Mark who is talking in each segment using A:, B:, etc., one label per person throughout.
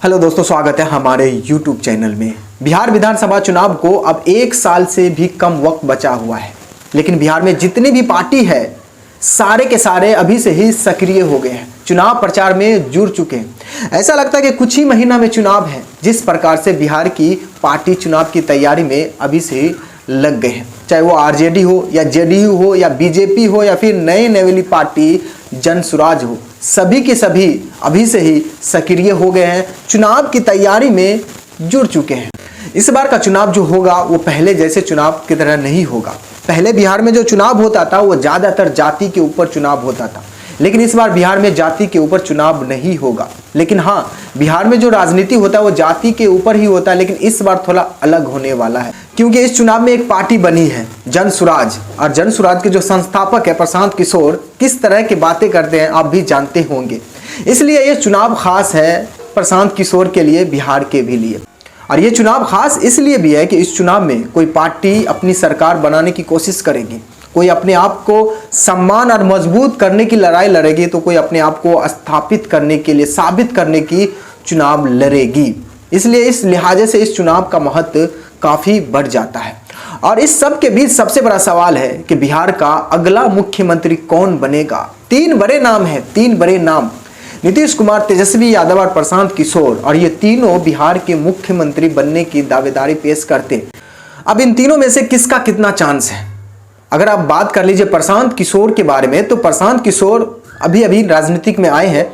A: Hello दोस्तों, स्वागत है हमारे YouTube चैनल में। बिहार विधानसभा चुनाव को अब 1 साल से भी कम वक्त बचा हुआ है, लेकिन बिहार में जितनी भी पार्टी है सारे के सारे अभी से ही सक्रिय हो गए हैं, चुनाव प्रचार में जुड़ चुके हैं। ऐसा लगता है कि कुछ ही महीना में चुनाव है। जिस प्रकार से बिहार की पार्टी चुनाव की तैयारी में अभी से ही लग गए हैं, चाहे वो आरजेडी हो या जेडीयू हो या बीजेपी हो या फिर नई नवेली पार्टी जनसुराज हो, सभी के सभी अभी से ही सक्रिय हो गए हैं, चुनाव की तैयारी में जुड़ चुके हैं। इस बार का चुनाव जो होगा वो पहले जैसे चुनाव की तरह नहीं होगा। पहले बिहार में जो चुनाव होता था वो ज़्यादातर जाति के ऊपर चुनाव होता था, लेकिन इस बार बिहार में जाति के ऊपर चुनाव नहीं होगा। लेकिन हाँ, बिहार में जो राजनीति होता है वो जाति के ऊपर ही होता है, लेकिन इस बार थोड़ा अलग होने वाला है, क्योंकि इस चुनाव में एक पार्टी बनी है जनसुराज, और जनसुराज के जो संस्थापक है प्रशांत किशोर किस तरह की बातें करते हैं आप भी जानते होंगे। इसलिए ये चुनाव खास है प्रशांत किशोर के लिए, बिहार के भी लिए। और ये चुनाव खास इसलिए भी है कि इस चुनाव में कोई पार्टी अपनी सरकार बनाने की कोशिश करेगी, कोई अपने आप को सम्मान और मजबूत करने की लड़ाई लड़ेगी, तो कोई अपने आप को स्थापित करने के लिए, साबित करने की चुनाव लड़ेगी। इसलिए इस लिहाजे से इस चुनाव का महत्व काफ़ी बढ़ जाता है। और इस सब के बीच सबसे बड़ा सवाल है कि बिहार का अगला मुख्यमंत्री कौन बनेगा। 3 बड़े नाम हैं, 3 बड़े नाम, नीतीश कुमार, तेजस्वी यादव और प्रशांत किशोर, और ये तीनों बिहार के मुख्यमंत्री बनने की दावेदारी पेश करते। अब इन तीनों में से किसका कितना चांस है? अगर आप बात कर लीजिए प्रशांत किशोर के बारे में, तो प्रशांत किशोर अभी अभी राजनीतिक में आए हैं,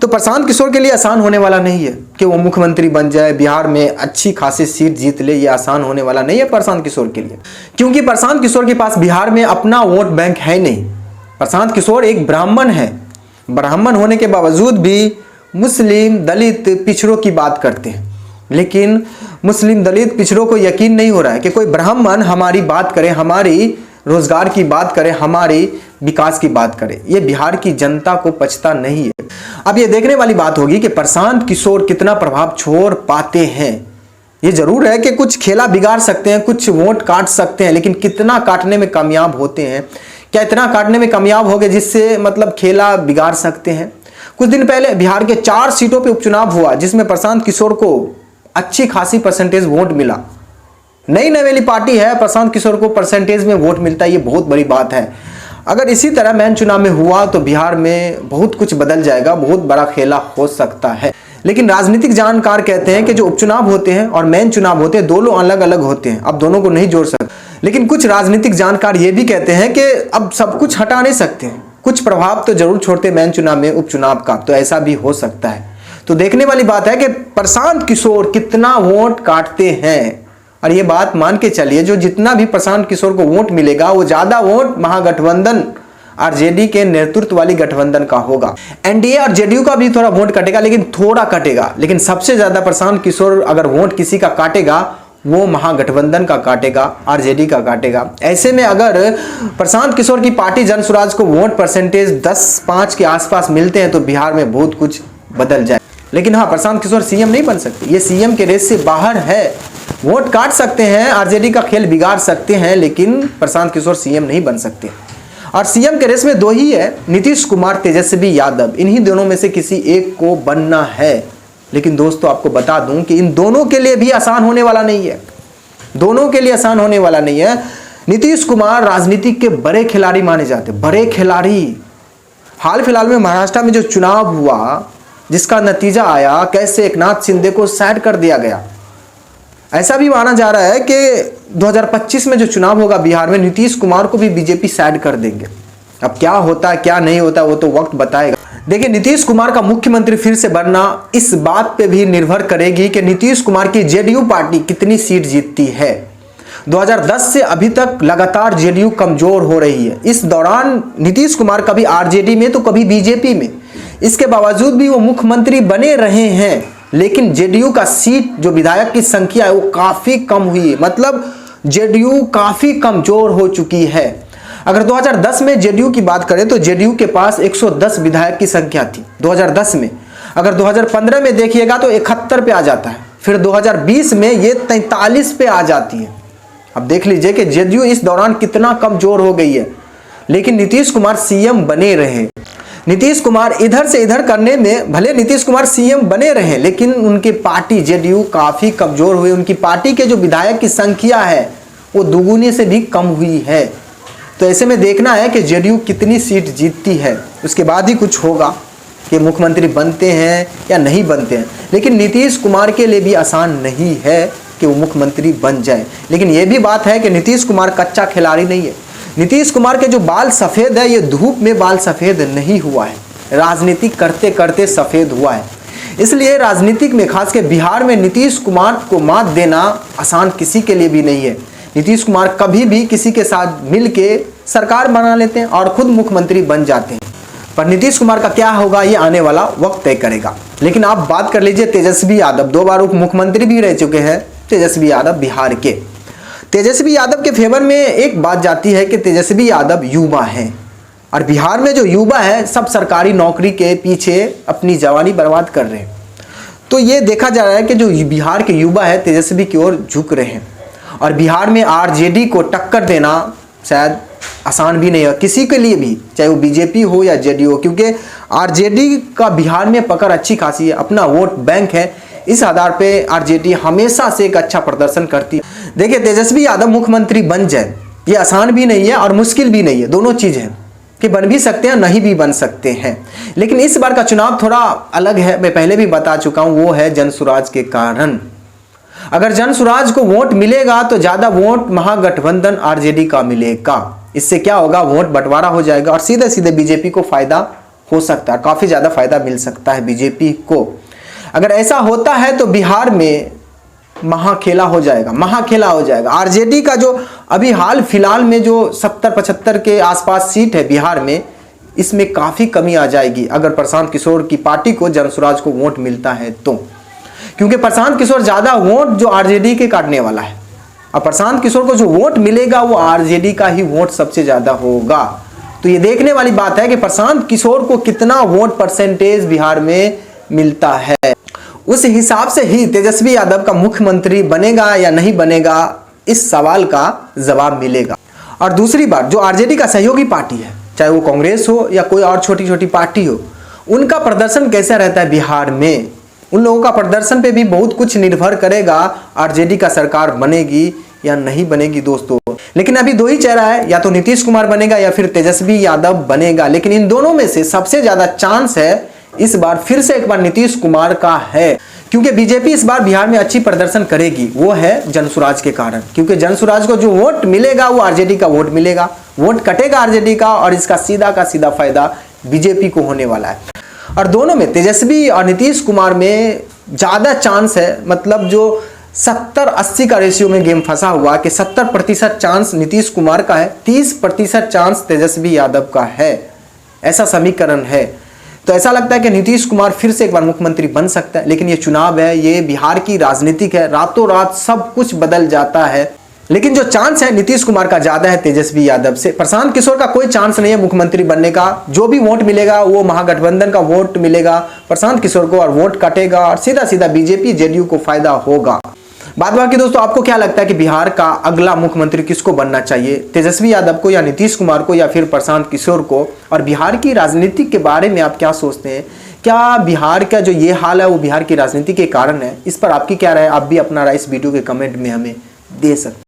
A: तो प्रशांत किशोर के लिए आसान होने वाला नहीं है कि वो मुख्यमंत्री बन जाए, बिहार में अच्छी खासी सीट जीत ले। ये आसान होने वाला नहीं है प्रशांत किशोर के लिए, क्योंकि प्रशांत किशोर के पास बिहार में अपना वोट बैंक है नहीं। प्रशांत किशोर एक ब्राह्मण है, ब्राह्मण होने के बावजूद भी मुस्लिम दलित पिछड़ों की बात करते हैं, लेकिन मुस्लिम दलित पिछड़ों को यकीन नहीं हो रहा है कि कोई ब्राह्मण हमारी बात करे, हमारी रोजगार की बात करे, हमारी विकास की बात करे। ये बिहार की जनता को पचता नहीं है। अब ये देखने वाली बात होगी कि प्रशांत किशोर कितना प्रभाव छोड़ पाते हैं। ये जरूर है कि कुछ खेला बिगाड़ सकते हैं, कुछ वोट काट सकते हैं, लेकिन कितना काटने में कामयाब होते हैं, क्या इतना काटने में कामयाब हो गए जिससे मतलब खेला बिगाड़ सकते हैं। कुछ दिन पहले बिहार के 4 सीटों पे उपचुनाव हुआ, जिसमें प्रशांत किशोर को अच्छी खासी परसेंटेज वोट मिला। नई नवेली पार्टी है, प्रशांत किशोर को परसेंटेज में वोट मिलता है, ये बहुत बड़ी बात है। अगर इसी तरह मैन चुनाव में हुआ तो बिहार में बहुत कुछ बदल जाएगा, बहुत बड़ा खेला हो सकता है। लेकिन राजनीतिक जानकार कहते हैं कि जो उपचुनाव होते हैं और मैन चुनाव होते हैं दोनों अलग अलग होते हैं, अब दोनों को नहीं जोड़ सकते। लेकिन कुछ राजनीतिक जानकार ये भी कहते हैं कि अब सब कुछ हटा नहीं सकते हैं, कुछ प्रभाव तो जरूर छोड़ते मैन चुनाव में उपचुनाव का, तो ऐसा भी हो सकता है। तो देखने वाली बात है कि प्रशांत किशोर कितना वोट काटते हैं। और ये बात मान के चलिए, जो जितना भी प्रशांत किशोर को वोट मिलेगा वो ज्यादा वोट महागठबंधन आरजेडी के नेतृत्व वाली गठबंधन का होगा। एनडीए और जेडीयू का भी थोड़ा वोट कटेगा, लेकिन थोड़ा कटेगा। लेकिन सबसे ज्यादा प्रशांत किशोर अगर वोट किसी का काटेगा वो महागठबंधन का काटेगा, आरजेडी का काटेगा। ऐसे में अगर प्रशांत किशोर की पार्टी जनसुराज को वोट परसेंटेज 10-5 के आसपास मिलते हैं तो बिहार में बहुत कुछ बदल जाए। लेकिन हाँ, प्रशांत किशोर सीएम नहीं बन सकते, ये सीएम के रेस से बाहर है। वोट काट सकते हैं, आरजेडी का खेल बिगाड़ सकते हैं, लेकिन प्रशांत किशोर सीएम नहीं बन सकते। और सीएम के रेस में 2 ही है, नीतीश कुमार, तेजस्वी यादव, इन्हीं दोनों में से किसी एक को बनना है। लेकिन दोस्तों आपको बता दूं कि इन दोनों के लिए भी आसान होने वाला नहीं है, दोनों के लिए आसान होने वाला नहीं है। नीतीश कुमार राजनीति के बड़े खिलाड़ी माने जाते, बड़े खिलाड़ी। हाल फिलहाल में महाराष्ट्र में जो चुनाव हुआ, जिसका नतीजा आया, कैसे एकनाथ शिंदे को साइड कर दिया गया। ऐसा भी माना जा रहा है कि 2025 में जो चुनाव होगा बिहार में, नीतीश कुमार को भी बीजेपी साइड कर देंगे। अब क्या होता है क्या नहीं होता वो तो वक्त बताएगा। देखिए, नीतीश कुमार का मुख्यमंत्री फिर से बनना इस बात पे भी निर्भर करेगी कि नीतीश कुमार की जेडीयू पार्टी कितनी सीट जीतती है। 2010 से अभी तक लगातार जेडीयू कमजोर हो रही है। इस दौरान नीतीश कुमार कभी आरजेडी में तो कभी बीजेपी में, इसके बावजूद भी वो मुख्यमंत्री बने रहे हैं। लेकिन जेडीयू का सीट, जो विधायक की संख्या है, वो काफी कम हुई है, मतलब जेडीयू काफी कमजोर हो चुकी है। अगर 2010 में जेडीयू की बात करें तो जेडीयू के पास 110 विधायक की संख्या थी 2010 में। अगर 2015 में देखिएगा तो 71 पे आ जाता है, फिर 2020 में ये 43 पे आ जाती है। अब देख लीजिए कि जेडीयू इस दौरान कितना कमजोर हो गई है, लेकिन नीतीश कुमार सीएम बने रहे। नीतीश कुमार इधर से इधर करने में भले नीतीश कुमार सीएम बने रहे, लेकिन उनकी पार्टी जेडीयू काफी कमजोर हुई। उनकी पार्टी के जो विधायक की संख्या है वो दुगुने से भी कम हुई है। तो ऐसे में देखना है कि जेडीयू कितनी सीट जीतती है, उसके बाद ही कुछ होगा कि मुख्यमंत्री बनते हैं या नहीं बनते हैं। लेकिन नीतीश कुमार के लिए भी आसान नहीं है कि वो मुख्यमंत्री बन जाए। लेकिन ये भी बात है कि नीतीश कुमार कच्चा खिलाड़ी नहीं है। नीतीश कुमार के जो बाल सफ़ेद है, ये धूप में बाल सफ़ेद नहीं हुआ है, राजनीति करते करते सफ़ेद हुआ है। इसलिए राजनीतिक में खासकर बिहार में नीतीश कुमार को मात देना आसान किसी के लिए भी नहीं है। नीतीश कुमार कभी भी किसी के साथ मिलके सरकार बना लेते हैं और खुद मुख्यमंत्री बन जाते हैं। पर नीतीश कुमार का क्या होगा ये आने वाला वक्त तय करेगा। लेकिन आप बात कर लीजिए तेजस्वी यादव, 2 बार उप मुख्यमंत्री भी रह चुके हैं तेजस्वी यादव बिहार के। तेजस्वी यादव के फेवर में एक बात जाती है कि तेजस्वी यादव युवा हैं और बिहार में जो युवा है सब सरकारी नौकरी के पीछे अपनी जवानी बर्बाद कर रहे हैं। तो ये देखा जा रहा है कि जो बिहार के युवा है तेजस्वी की ओर झुक रहे हैं और बिहार में आरजेडी को टक्कर देना शायद आसान भी नहीं है किसी के लिए भी, चाहे वो बीजेपी हो या जेडीयू हो, क्योंकि आरजेडी का बिहार में पकड़ अच्छी खासी है, अपना वोट बैंक है। इस आधार पे आरजेडी हमेशा से एक अच्छा प्रदर्शन करती है। देखिए तेजस्वी यादव मुख्यमंत्री बन जाए ये आसान भी नहीं है और मुश्किल भी नहीं है, दोनों चीज़ है कि बन भी सकते हैं नहीं भी बन सकते हैं। लेकिन इस बार का चुनाव थोड़ा अलग है, मैं पहले भी बता चुका हूँ, वो है जनसुराज के कारण। अगर जनसुराज को वोट मिलेगा तो ज़्यादा वोट महागठबंधन आरजेडी का मिलेगा। इससे क्या होगा, वोट बंटवारा हो जाएगा और सीधे सीधे बीजेपी को फायदा हो सकता है, काफ़ी ज़्यादा फायदा मिल सकता है बीजेपी को। अगर ऐसा होता है तो बिहार में महाखेला हो जाएगा, महाखेला हो जाएगा। आरजेडी का जो अभी हाल फिलहाल में जो 70-75 के आसपास सीट है बिहार में, इसमें काफ़ी कमी आ जाएगी अगर प्रशांत किशोर की पार्टी को जनसुराज को वोट मिलता है तो। क्योंकि प्रशांत किशोर ज़्यादा वोट जो आरजेडी के काटने वाला है और प्रशांत किशोर को जो वोट मिलेगा वो आरजेडी का ही वोट सबसे ज़्यादा होगा। तो ये देखने वाली बात है कि प्रशांत किशोर को कितना वोट परसेंटेज बिहार में मिलता है। उस हिसाब से ही तेजस्वी यादव का मुख्यमंत्री बनेगा या नहीं बनेगा, इस सवाल का जवाब मिलेगा। और दूसरी बात, जो आरजेडी का सहयोगी पार्टी है, चाहे वो कांग्रेस हो या कोई और छोटी छोटी पार्टी हो, उनका प्रदर्शन कैसा रहता है बिहार में, उन लोगों का प्रदर्शन पे भी बहुत कुछ निर्भर करेगा आरजेडी का सरकार बनेगी या नहीं बनेगी दोस्तों। लेकिन अभी 2 ही चेहरा है, या तो नीतीश कुमार बनेगा या फिर तेजस्वी यादव बनेगा। लेकिन इन दोनों में से सबसे ज्यादा चांस है इस बार फिर से एक बार नीतीश कुमार का है, क्योंकि बीजेपी इस बार बिहार में अच्छी प्रदर्शन करेगी, वो है जनसुराज के कारण। क्योंकि जनसुराज को जो वोट मिलेगा वो आरजेडी का वोट मिलेगा, वोट कटेगा आरजेडी का और इसका सीधा का सीधा फायदा बीजेपी को होने वाला है। और दोनों में तेजस्वी और नीतीश कुमार में ज़्यादा चांस है, मतलब जो 70-80 का रेशियो में गेम फंसा हुआ कि 70% चांस नीतीश कुमार का है, 30% चांस तेजस्वी यादव का है, ऐसा समीकरण है। तो ऐसा लगता है कि नीतीश कुमार फिर से एक बार मुख्यमंत्री बन सकता है। लेकिन ये चुनाव है, ये बिहार की राजनीतिक है, रातों रात सब कुछ बदल जाता है। लेकिन जो चांस है नीतीश कुमार का ज़्यादा है तेजस्वी यादव से। प्रशांत किशोर का कोई चांस नहीं है मुख्यमंत्री बनने का। जो भी वोट मिलेगा वो महागठबंधन का वोट मिलेगा प्रशांत किशोर को और वोट कटेगा और सीधा सीधा बीजेपी जेडीयू को फायदा होगा। बात बाकी दोस्तों, आपको क्या लगता है कि बिहार का अगला मुख्यमंत्री किसको बनना चाहिए, तेजस्वी यादव को या नीतीश कुमार को या फिर प्रशांत किशोर को? और बिहार की राजनीति के बारे में आप क्या सोचते हैं? क्या बिहार का जो ये हाल है वो बिहार की राजनीति के कारण है? इस पर आपकी क्या राय है? आप भी अपना राय इस वीडियो के कमेंट में हमें दे सकते हैं।